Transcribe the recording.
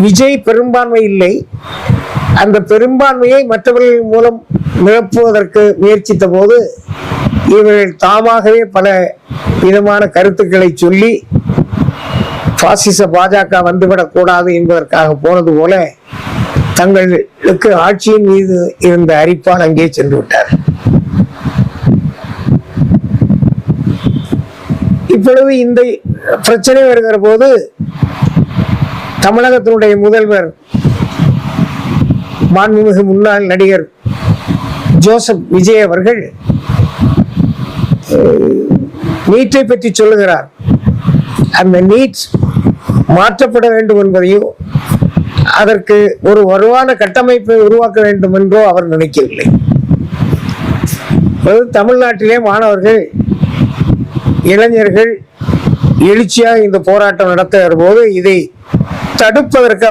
விஜய் பெரும்பான்மை இல்லை, அந்த பெரும்பான்மையை மற்றவர்கள் மூலம் நிரப்புவதற்கு முயற்சித்த போது இவர்கள் தாமாகவே பல விதமான கருத்துக்களை சொல்லி பாசிச பாஜக வந்துவிடக் கூடாது என்பதற்காக போனது போல தங்களுக்கு ஆட்சியின் மீது இருந்த அரிப்பால் அங்கே சென்று விட்டார். இப்பொழுது இந்த பிரச்சனை வருகிற போது தமிழகத்தினுடைய முதல்வர் மாண்புமிகு முன்னாள் நடிகர் ஜோசப் விஜய் அவர்கள் நீட்டை பற்றி சொல்லுகிறார். அந்த நீட் மாற்றப்பட வேண்டும் என்பதையோ அதற்கு ஒரு வலுவான கட்டமைப்பை உருவாக்க வேண்டும் என்றோ அவர் நினைக்கவில்லை. தமிழ்நாட்டிலே மாணவர்கள் இளைஞர்கள் எழுச்சியாக இந்த போராட்டம் நடத்துகிற போது இதை தடுப்பதற்கு